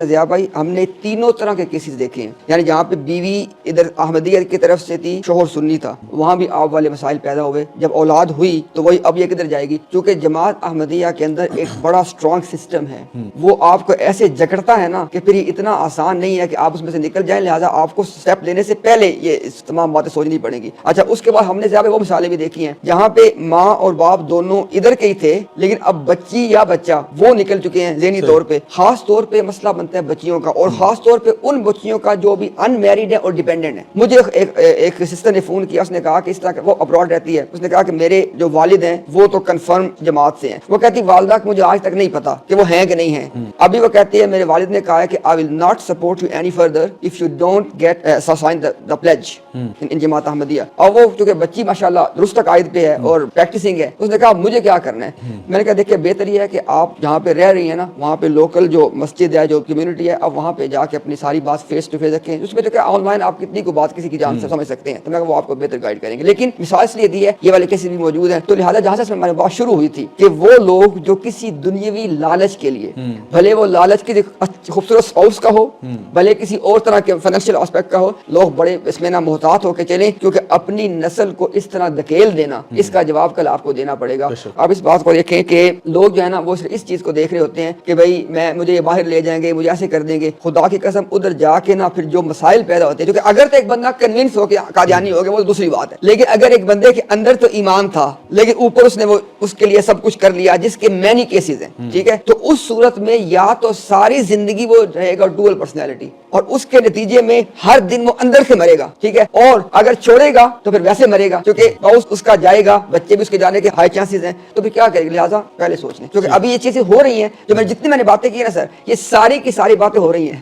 ضیاء بھائی ہم نے تینوں طرح کے کیسز دیکھے ہیں، یعنی جہاں پہ بیوی ادھر احمدیہ کی طرف سے تھی، شوہر سنی تھا، وہاں بھی آپ والے مسائل پیدا ہوئے۔ جب اولاد ہوئی تو وہی اب یہ کدھر جائے گی؟ چونکہ جماعت احمدیہ کے اندر ایک بڑا اسٹرانگ سسٹم ہے، وہ آپ کو ایسے جکڑتا ہے نا کہ پھر یہ اتنا آسان نہیں ہے کہ آپ اس میں سے نکل جائیں، لہٰذا آپ کو اسٹیپ لینے سے پہلے یہ تمام باتیں سوچنی پڑیں گی۔ اچھا، اس کے بعد ہم نے زیادہ وہ مثالیں بھی دیکھی ہیں جہاں پہ ماں اور باپ دونوں ادھر کے ہی تھے، لیکن اب بچی یا بچہ وہ نکل چکے ہیں ذہنی طور پہ۔ خاص طور پہ مسئلہ بنتا ہے بچیوں کا، اور خاص طور پہ ان بچیوں کا جو بھی ان میریڈ ہے اور ڈیپینڈنٹ ہے۔ مجھے ایک سسٹر نے فون کیا، اس نے کہا کہ اس طرح وہ ابراڈ رہتی ہے، اس نے کہا کہ میرے جو والد ہیں وہ تو کنفرم جماعت سے ہیں۔ وہ کہتی والدہ کہ مجھے آج تک نہیں پتا کہ وہ ہیں کہ نہیں ہیں۔ ابھی وہ کہتی ہے میرے والد نے کہا ہے کہ I will not support you any further if you don't get sign the pledge in جماعت احمدیہ۔ اور وہ چونکہ بچی ماشاءاللہ درست عقائد پہ ہے اور پریکٹسنگ ہے، اس نے کہا مجھے کیا کرنا ہے؟ میں نے کہا دیکھیں بہتر یہ ہے کہ آپ جہاں پہ رہ رہی ہیں نا، وہاں پہ لوکل جو مسجد ہے، جو کمیونٹی ہے، اب وہاں پہ جا کے اپنی ساری بات فیس ٹو فیس رکھیں۔ اس میں تو کیا آن لائن آپ کتنی کو بات کسی کی جان سے سمجھ سکتے ہیں، تو میں وہ آپ کو بہتر گائیڈ کریں گے۔ لیکن مثال اس لیے دی ہے، یہ والے کیسز بھی موجود ہیں، تو لہٰذا جہاں سے ہماری بات شروع ہوئی تھی کہ وہ لوگ جو کسی دنیاوی لالچ کے لیے، بھلے وہ لالچ کی خوبصورت اسپاؤس کا ہو، بھلے کسی اور طرح کے فائنینشیل اسپیکٹ کا ہو، لوگ بڑے اس میں نہ محتاط ہو کے چلیں، کیونکہ اپنی نسل کو اس طرح دھکیل دینا، اس کا جواب کل آپ کو دینا پڑے گا۔ آپ اس بات کو دیکھیں کہ لوگ جو ہے نا وہ صرف اس چیز کو دیکھ رہے ہوتے ہیں کہ بھائی مجھے یہ باہر لے جائیں گے، مجھے ایسے کر دیں گے۔ خدا کی قسم ادھر جا کے نا پھر جو مسائل پیدا ہوتے ہیں، کیونکہ اگر تو ایک بندہ کنونس ہو کے قادیانی ہو گیا وہ دوسری بات ہے، لیکن اگر ایک بندے کے اندر تو ایمان تھا لیکن اوپر اس نے وہ اس کے لیے سب کچھ کر لیا، جس کے مینی کیسز ہیں، ٹھیک ہے، تو اس صورت میں یا تو ساری زندگی وہ رہے گا ڈوئل پرسنالٹی، اور اس کے نتیجے میں ہر دن وہ اندر سے مرے گا، ٹھیک ہے، اور اگر چھوڑے گا تو پھر ویسے مرے گا، کیونکہ اس کا جائے گا، بچے بھی اس کے جانے کے ہائی چانسز ہیں، تو پھر کیا کرے گا؟ لہٰذا پہلے سوچ لیں، کیونکہ ابھی یہ چیزیں ہو رہی ہیں جو جتنی میں نے باتیں کی نا سر، یہ ساری کی ساری باتیں ہو رہی ہیں۔